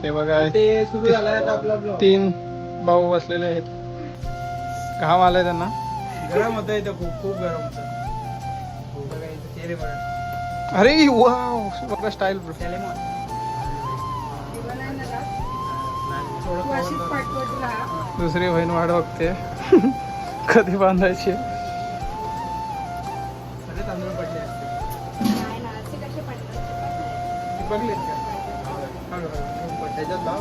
ते बघा ते सुरू झालाय आपला ब्लॉग. 3 भाऊ बसलेले आहेत. घाम आलाय त्यांना. गरम होतं इथं खूप खूप गरम होतं. बघा इथं चेहरे बघा. अरे वाव बघा स्टाईल ब्रो. सॅलेमॉन. दुसरी बहीण वाट बघते कधी बांधायची. सगळे तांदूळ पडले असते. बघलेत का? त्याच्यात लाव.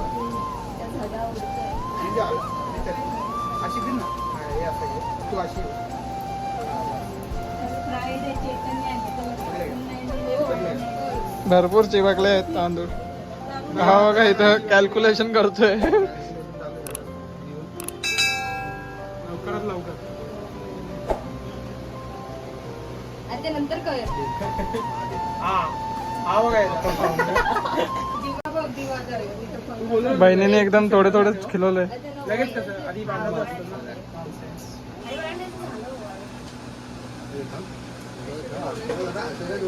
अशी घे ना. हे असं घे. तू अशी घे. भरपूर चिवकले आहेत तांदूळ. हा बघा इथं कॅल्क्युलेशन करतोय. लवकरात लवकर. नंतर कळेल. हा हा बघा बहिणीने एकदम थोडे थोडेच खिलवलंय. लगेच कसं आधी बांधत असतं ना.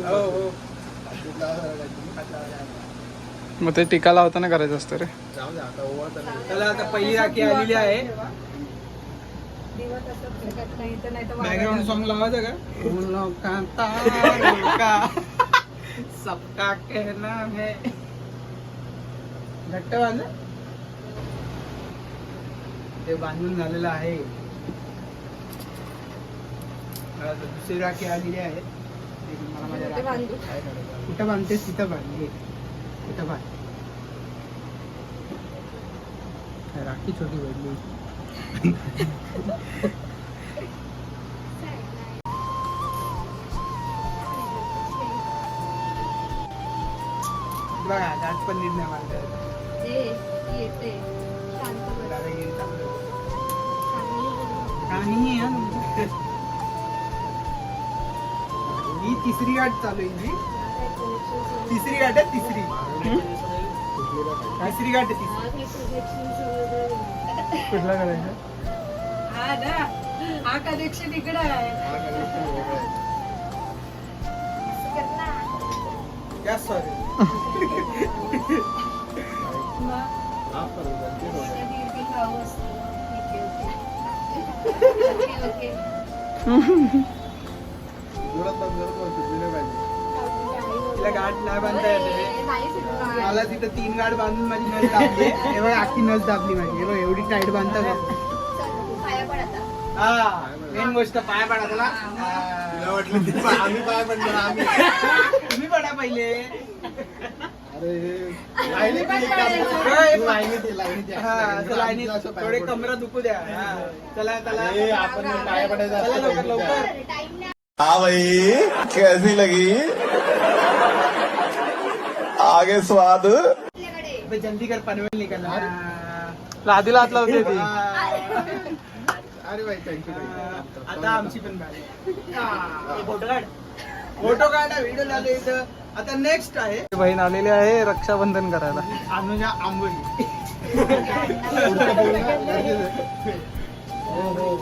हो हो. मग ते टीका लावताना करायचं असतं रे. त्याला आता पहिली राखी आलेली आहे. बॅकग्राऊंड सॉन्ग लावायचं का? सबका कहना है. घट्ट बांध. ते बांधून झालेलं आहे. आता दुसरी राखी आलेली आहे. मला माझ्या राखी कुठं बांधतेस तिथं बांधली. कुठं बांध. राखी छोटी पडली. बघा आज पण निर्णय मारतात. काही ही तिसरी गाठ चालू आहे जी. तिसरी गाठ आहे. तिसरी गाठ आहे. कुठला करायचं. हा कनेक्शन इकडे आहे. सॉरी. तिला गाठ नाही बांधता येते. मला तिथं 3 गाठ बांधून माझी नस दाबली. हे बघ अख्खी नस दाबली माझी. हे बघ एवढी टाईट बांधता का. हा मेन गोष्ट पाया पडा तुला. आम्ही पाया पडणार. आम्ही तुम्ही पडा पहिले. थोडे कमरा दुखू द्या. चला चला आपण पाया पडायचं. चला लवकर लवकर. हाँ भाई कैसी लगी आगे स्वाद. जल्दी कर पनवेल निकलना. लादीला हात लावते ती. अरे भाई थँक्यू. आता आमची पण बारी. फोटो काढा. व्हिडिओ झाले इथं. आता नेक्स्ट आहे. बहीण आलेली आहे रक्षाबंधन करायला. अनुजा आंबोली. हो हो.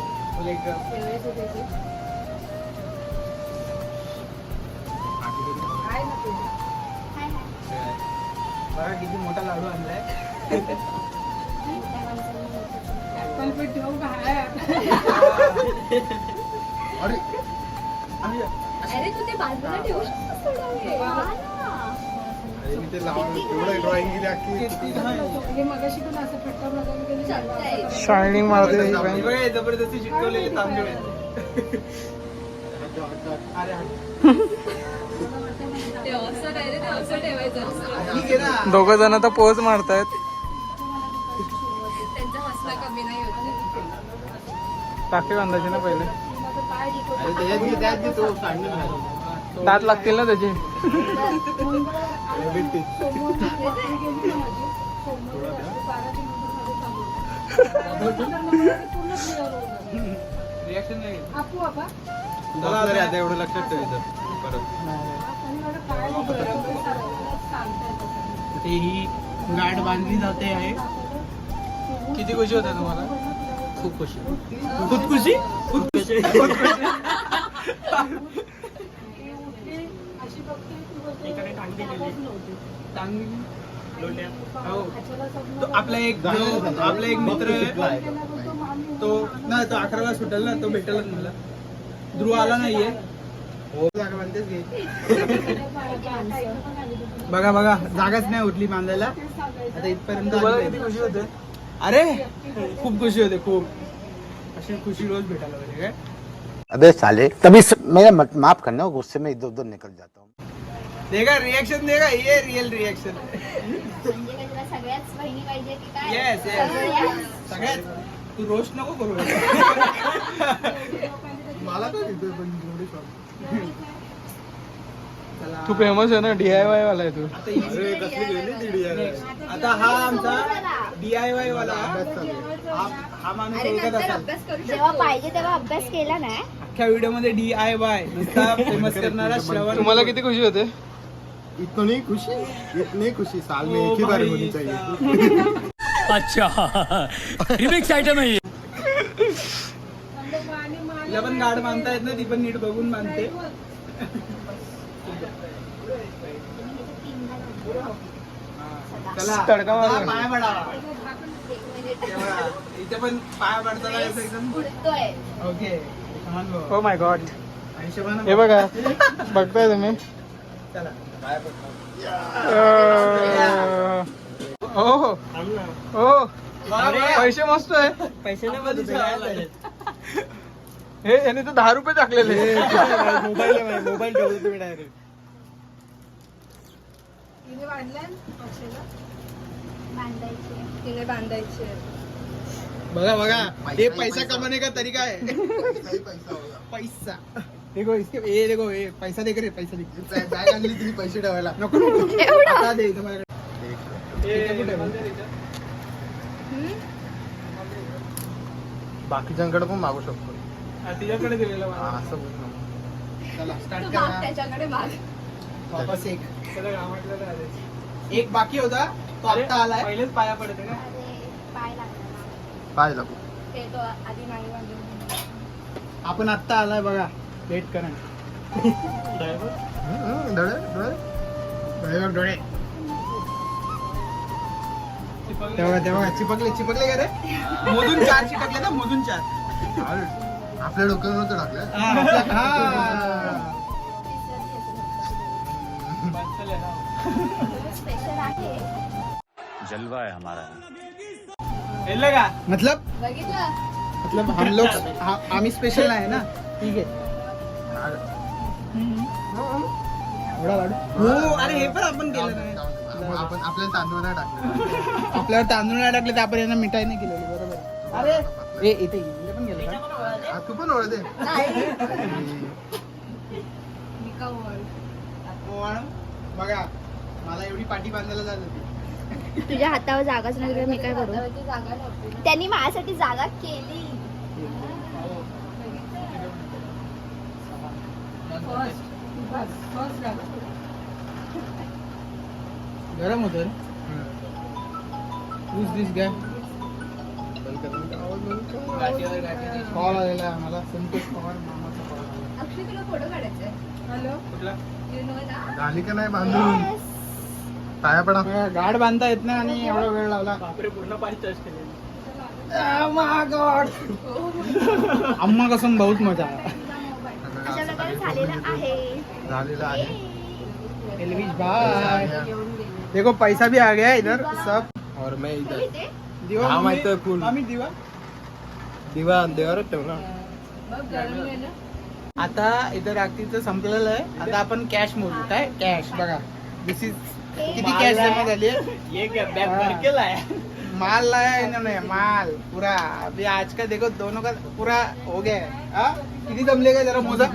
बघा किती मोठा लाडू आणलाय. अरे तू ते बाजूला ठेवू शायनिंग मारते ही बहीण. जबरदस्ती चिटकवलेले तांदूळ आहेत. ठीक आहे ना. दोघं जण तर पोज मारतायत. त्यांचा हसला कमी नाही होत. टाकी बांधायची ना पहिले. दात लागतील ना त्याचे. रिॲक्शन नाही. आता एवढं लक्षात ठेवायचं परत. ही गाठ बांधली जाते आहे. किती खुशी होते तुम्हाला. खूप खुशी. खुदखुशी. खुदखुशी. इकडे टांगली गेली. टांगली हो. तो आपला एक मित्र आहे तो ना, तो 11ला सुटेल ना, तो भेटेलच मला. ध्रुव आला नाहीये. जागा बांधतेच घे. बघा बघा, जागाच नाही उठली बांधायला. आता इथपर्यंत किती खुशी होते. अरे खूप खुशी होते, खूप. अशी खुशी रोज भेटायला पाहिजे काय. अबे साले तभी मेरा माफ करना, गुस्से में इधर उधर निकल जाता हूँ. देगा रिएक्शन देगा, ये रियल रिएक्शन. सगळ्याच बहिणी पाहिजे की काय? येस सगळ्यात. तू रोस्ट नको करू. मला काय देतोय पण एवढी शॉप. तू फेमस आहे ना, DIY वाला आहे तू. आता हा आमचा DIY वाला हा माणूस अरे ओळखत नंतर असाल. अभ्यास करू जेव्हा शकतो. पाहिजे तेव्हा अभ्यास केला नाही. अख्ख्या व्हिडिओ मध्ये DIY नुसता फेमस करणारा श्रवण. तुम्हाला किती खुशी होते? इतनी नहीं खुशी, इतनी खुशी साल में एक ही बार होनी चाहिए. अच्छा रिमिक्स आइटम है ये. तिला पण गाड बांधता येत ना, ती पण नीट बघून बांधते. चला तडका मारा. चला, पाया पडा. तेव्हा इथे पण पाया पडताना असं एकदम उडतोय. ओके. शमान भाऊ. Oh my God. आणि शमान हे भाऊ. बघा, बघताय तुम्ही. चला ओ पैसे मस्त आहे. पैसे नाही मध्ये हे याने तर 10 रुपये टाकलेले. मोबाईल ठेवतो तुम्ही डायरेक्ट. तिने बांधल्या अक्षयला? बांधायची. तिने बांधायची. बघा बघा, ये पैसा कमाने का तरीका है. पैसा देखो इसके, ये देखो, ये पैसा दे करे, पैसा दे. बॅग आणली तुम्ही पैसे ठेवायला. नको नको, आता दे तुम्हाला. इथे कुठे आहे? बाकीच्यांकडे पण मागू शकतो. तिच्याकडे दिलेला हा, मला. असं बोल ना. चला स्टार्ट तू करा. माग त्याच्याकडे माग. वापस एक. एक बाकी होता, तो आता आलाय. पहिलेच पाया पडते का? अरे पाय लागला. पाय लागू. ते तो आधी नाही बांधून. आपण आत्ता आलाय बघा, वेट करा. डोळे डोळे. तेव्हा तेव्हा चिपकले का रे? मोजून 4 चिटकले ना, मोजून 4. आपल्या डोक्यावर नव्हतं टाकलं. स्पेशल आहे. जलवा है हमारा. का मतलब बघितलं? हम लोग आम्ही स्पेशल आहे ना. ठीक आहे. एवढा लाडू. हो, अरे हे पण आपण केलं नाही. आपण आपल्याला तांदूळ नाही टाकले. आपल्यावर तांदूळ नाही टाकले तर आपण यांना मिठाई नाही केलेली. बरोबर. अरे हे इथे पण गेलं का? हा, तू पण ओळख दे. मी का ओळ? बघा, मला एवढी पाठी बांधायला जात होती. तुझ्या हातावर जागाच नाही तर मी काय करू. हातावरती जागा नव्हती ना. त्यांनी माझ्यासाठी जागा केली. फर्स्ट जागा. गरम होतं रे. Who's this guy? कॉल आलेला आहे आम्हाला. संतोष पवार मामाचा कॉल आला. अक्षय तुला फोटो काढायचा आहे. हॅलो कुठला? यू नो ना. झाली का नाही बांधून? पाया पडा. गाड बांधता येत नाही आणि एवढा वेळ लावला. बापरे, पूर्ण पाणी टच केले. अम्मा कसम बहुत मजा आया. अशा प्रकारे झालेलं आहे. झालेलं आहे. एलविश बाय. देखो पैसा भी आ गया इधर सब. और मैं इधर ते दिवा हा, मम्मी- माहिती आहे, फुल. आम्ही दिवा. दिवा देवारच ठेव ना. बघ गरम आहे ना. आता इथं रात्रीचं संपलेलं आहे. आता आपण कॅश मोजू. काय कॅश बघा. दिस इज किती कॅश जमा झाली आहे. माल लाया इन्होंने, माल पूरा. अभी आज का देखो, दोनों का पूरा हो गया है. हाँ? किती जमले का जरा मोजा.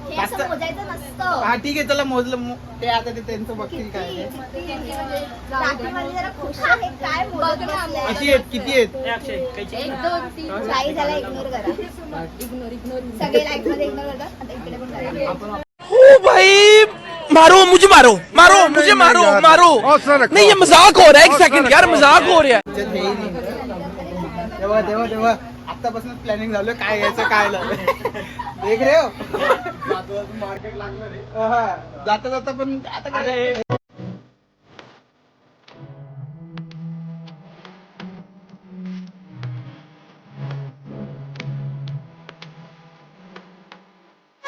हे असं मोजायचं नसतं. हा ठीक आहे, चला मोजलं. ते आता ते त्यांचं बघतील काय आहे. रात्रीमध्ये जरा खुश आहे काय मोजत बघ ना, बसले. किती आहेत किती आहेत? 1 2 3 काही झाला इग्नोर करा. इग्नोर सगळे लाईफ मध्ये इग्नोर करतात. आता इकडे पण करा. मारो मुझे मारो मुझे मारो नहीं ये मजाक हो रहा है. एक सेकंड यार, मजाक हो रहा है. तेव्हा आतापासून प्लॅनिंग झालं काय घ्यायचं काय झालं. देख रे हो. मार्केट लागलं रे. जाता जाता पण आता काय